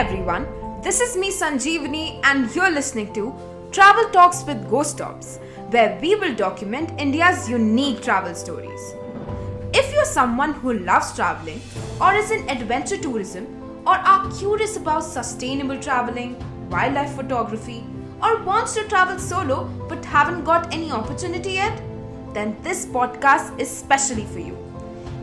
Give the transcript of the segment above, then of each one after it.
everyone, this is me Sanjeevani and you're listening to Travel Talks with goSTOPS, where we will document India's unique travel stories. If you're someone who loves traveling or is in adventure tourism or are curious about sustainable traveling, wildlife photography or wants to travel solo but haven't got any opportunity yet, then this podcast is specially for you.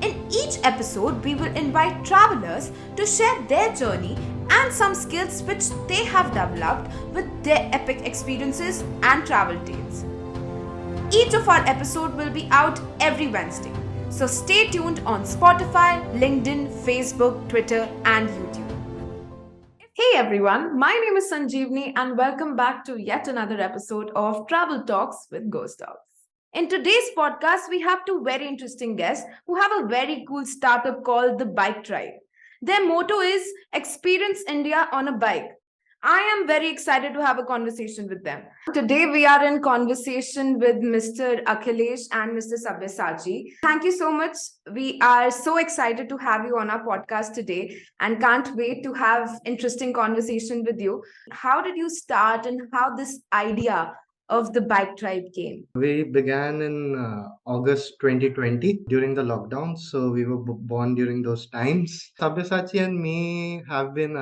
In each episode, we will invite travelers to share their journey and some skills which they have developed with their epic experiences and travel tales. Each of our episodes will be out every Wednesday. So stay tuned on Spotify, LinkedIn, Facebook, Twitter, and YouTube. Hey everyone, my name is Sanjeevani and welcome back to yet another episode of Travel Talks with goSTOPS. In today's podcast, we have two very interesting guests who have a very cool startup called the Bike Tribe. Their motto is Experience India on a Bike. I am very excited to have a conversation with them. Today, we are in conversation with Mr. Akhilesh and Mr. Sabyasachi. Thank you so much. We are so excited to have you on our podcast today and can't wait to have interesting conversation with you. How did you start and how this idea of the Bike Tribe came? We began in August 2020 during the lockdown. So we were born during those times. Sabyasachi and me have been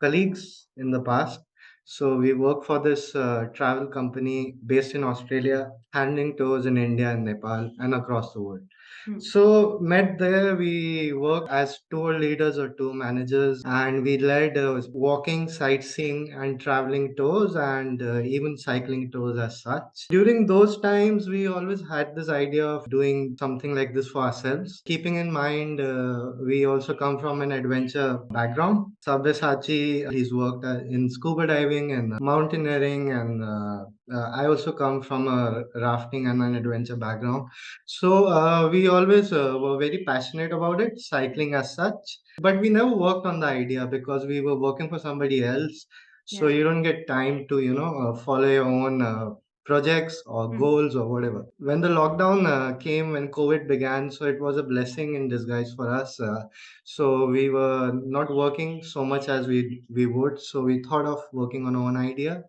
colleagues in the past. So we work for this travel company based in Australia, handling tours in India and Nepal and across the world. So met there, we worked as tour leaders or tour managers, and we led walking, sightseeing, and traveling tours, and even cycling tours as such. During those times, we always had this idea of doing something like this for ourselves. Keeping in mind, we also come from an adventure background. Sabyasachi, he's worked in scuba diving and mountaineering, and I also come from a rafting and an adventure background. So we always were very passionate about it, cycling as such. But we never worked on the idea because we were working for somebody else. So Yeah. you don't get time to, follow your own projects or goals or whatever. When the lockdown came, when COVID began, so it was a blessing in disguise for us. So we were not working so much as we would. So we thought of working on our own idea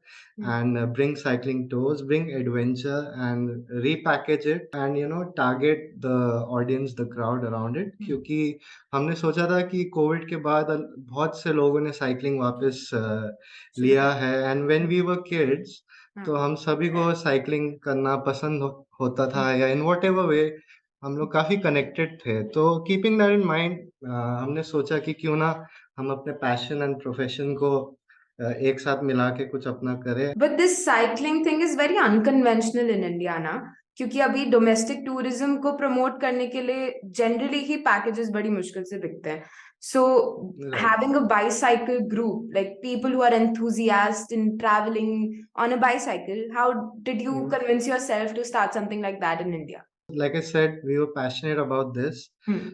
and bring cycling tours, bring adventure, and repackage it, and target the audience, the crowd around it. क्योंकि हमने सोचा था कि Covid के बाद बहुत से लोगों ने साइकिलिंग वापस लिया है, and when we were kids तो हम सभी को साइकिलिंग करना पसंद होता था, या इन वॉट एवर वे हम लोग काफी कनेक्टेड थे. तो कीपिंग दैट इन माइंड हमने सोचा कि क्यों ना हम अपने पैशन एंड प्रोफेशन को एक साथ मिला के कुछ अपना करें. But this cycling thing is very unconventional in India ना, क्योंकि अभी डोमेस्टिक टूरिज्म को प्रमोट करने के लिए जनरली ही पैकेजेस बड़ी मुश्किल से बिकते हैं. So having a bicycle group, like people who are enthusiasts in traveling on a bicycle, how did you convince yourself to start something like that in India? Like I said, we were passionate about this.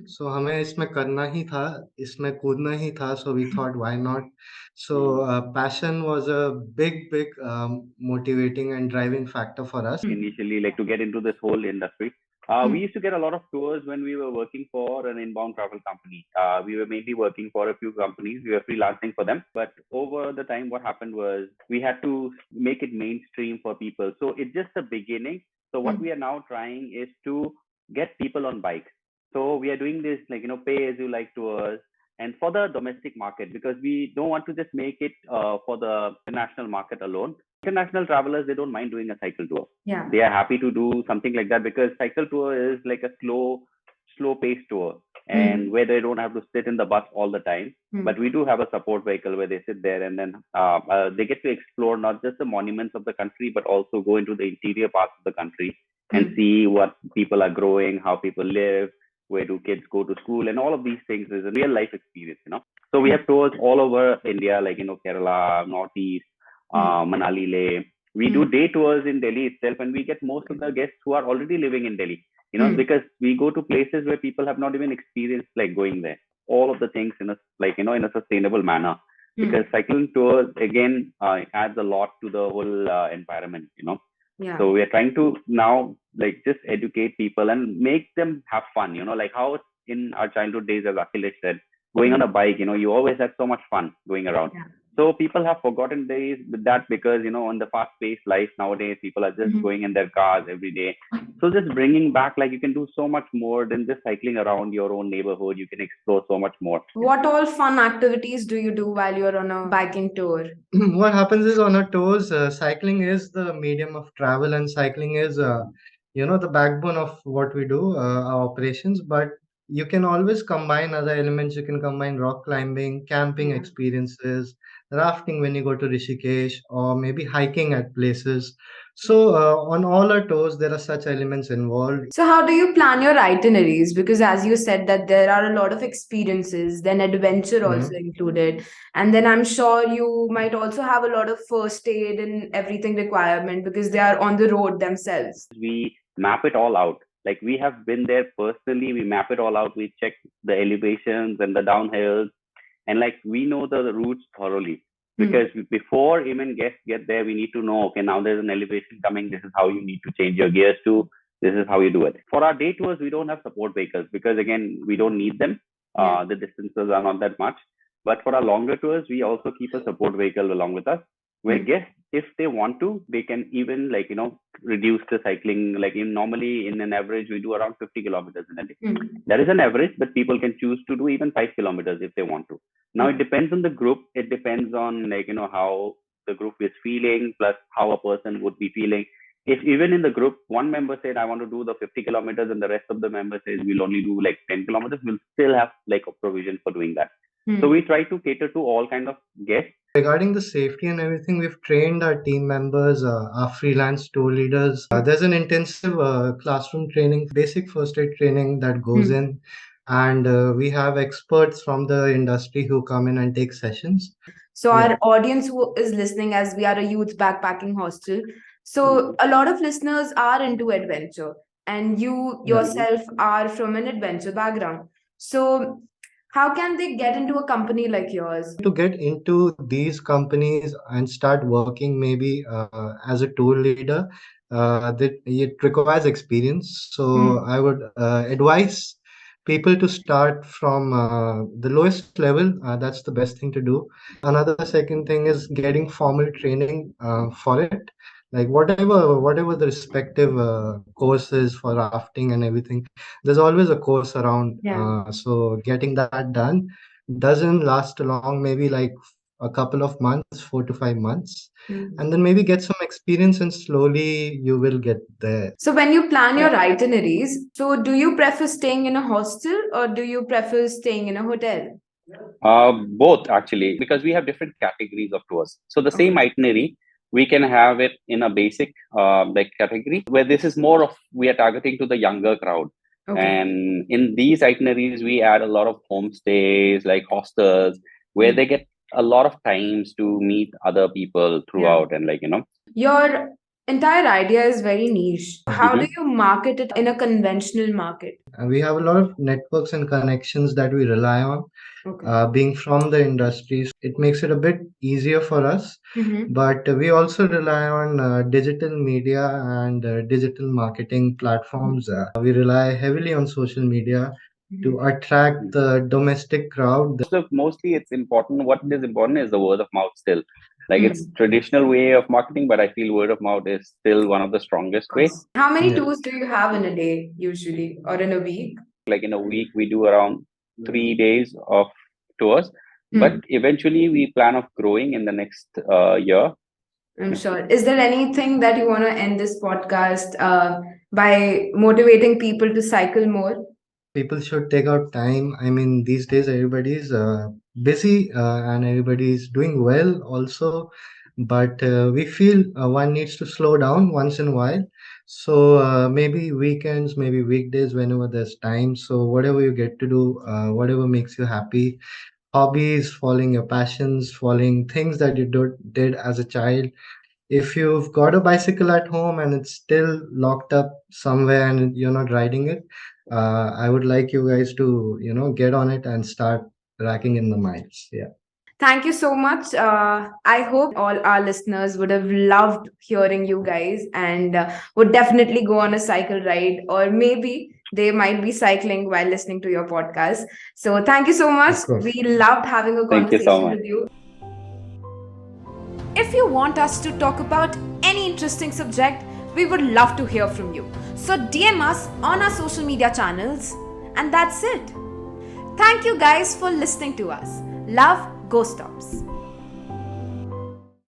So हमें इसमें करना ही था, इसमें कूदना ही था. So we thought, why not? So passion was a big motivating and driving factor for us. Initially, like to get into this whole industry. We used to get a lot of tours when we were working for an inbound travel company. We were mainly working for a few companies. We were freelancing for them. But over the time, what happened was we had to make it mainstream for people. So it's just the beginning. So what we are now trying is to get people on bikes. So we are doing this like, pay as you like tours, and for the domestic market, because we don't want to just make it for the international market alone. International travelers, they don't mind doing a cycle tour. Yeah. They are happy to do something like that because cycle tour is like a slow paced tour, and where they don't have to sit in the bus all the time. But we do have a support vehicle where they sit there, and then they get to explore not just the monuments of the country, but also go into the interior parts of the country and see what people are growing, how people live, where do kids go to school, and all of these things is a real life experience, So we have tours all over India, like, Kerala, Northeast, Manali, Leh. We do day tours in Delhi itself, and we get most of the guests who are already living in Delhi, because we go to places where people have not even experienced like going there. All of the things in a sustainable manner, because cycling tours again adds a lot to the whole environment, Yeah. So we are trying to now like just educate people and make them have fun, like how in our childhood days, as Akhilesh said, going on a bike, you always had so much fun going around. Yeah. So people have forgotten days with that because, on the fast-paced life nowadays, people are just going in their cars every day. So just bringing back, like, you can do so much more than just cycling around your own neighborhood. You can explore so much more. What all fun activities do you do while you're on a biking tour? What happens is on our tours, cycling is the medium of travel, and cycling is, the backbone of what we do, our operations. But you can always combine other elements. You can combine rock climbing, camping experiences, rafting when you go to Rishikesh, or maybe hiking at places. So on all our tours, there are such elements involved. So, how do you plan your itineraries? Because, as you said, that there are a lot of experiences, then adventure also included, and then I'm sure you might also have a lot of first aid and everything requirement because they are on the road themselves. We map it all out. Like, we have been there personally. We map it all out. We check the elevations and the downhills, and like we know the routes thoroughly. Because before even guests get there, we need to know, okay, now there's an elevation coming. This is how you need to change your gears to. This is how you do it. For our day tours, we don't have support vehicles because, again, we don't need them. The distances are not that much. But for our longer tours, we also keep a support vehicle along with us, where guests, if they want to, they can even, like, reduce the cycling. Like, normally in an average, we do around 50 kilometers in a day. That is an average, but people can choose to do even 5 kilometers if they want to. Now, it depends on the group. It depends on, like, how the group is feeling, plus how a person would be feeling. If even in the group, one member said, I want to do the 50 kilometers, and the rest of the members says, we'll only do like 10 kilometers, we'll still have like a provision for doing that. So we try to cater to all kind of guests. Regarding the safety and everything, we've trained our team members, our freelance tour leaders. There's an intensive classroom training, basic first aid training that goes in, and we have experts from the industry who come in and take sessions. So, our audience who is listening, as we are a youth backpacking hostel, so a lot of listeners are into adventure, and you yourself are from an adventure background. So, how can they get into a company like yours? To get into these companies and start working maybe as a tour leader, that it requires experience. So I would advise people to start from the lowest level. That's the best thing to do. Another second thing is getting formal training for it. Like whatever the respective courses for rafting and everything, there's always a course around. So getting that done doesn't last long, maybe like a couple of months, 4 to 5 months, and then maybe get some experience, and slowly you will get there. So, when you plan your itineraries, so do you prefer staying in a hostel or do you prefer staying in a hotel? Both, actually, because we have different categories of tours. So the same itinerary, we can have it in a basic like category, where this is more of, we are targeting to the younger crowd. And in these itineraries, we add a lot of homestays, like hostels, where they get a lot of times to meet other people throughout. And like, Your entire idea is very niche. How do you market it in a conventional market? And we have a lot of networks and connections that we rely on. Being from the industries, it makes it a bit easier for us. But we also rely on digital media and digital marketing platforms. We rely heavily on social media to attract the domestic crowd. So mostly it's important. What is important is the word of mouth still. Like, it's traditional way of marketing, but I feel word of mouth is still one of the strongest ways. How many tours do you have in a day usually, or in a week? Like, in a week, we do around 3 days of tours, but eventually we plan of growing in the next year. I'm sure. Is there anything that you want to end this podcast by motivating people to cycle more? People should take out time. I mean, these days everybody's busy and everybody's doing well also, but we feel one needs to slow down once in a while. So maybe weekends, maybe weekdays, whenever there's time. So whatever you get to do, whatever makes you happy, hobbies, following your passions, following things that you did as a child. If you've got a bicycle at home and it's still locked up somewhere and you're not riding it, I would like you guys to, get on it and start racking in the miles. Yeah. Thank you so much. I hope all our listeners would have loved hearing you guys and would definitely go on a cycle ride or maybe They might be cycling while listening to your podcast. So thank you so much. Of course. We loved having a Thank you so conversation much. with you. If you want us to talk about any interesting subject, we would love to hear from you. So DM us on our social media channels. And that's it. Thank you guys for listening to us. Love, goSTOPS.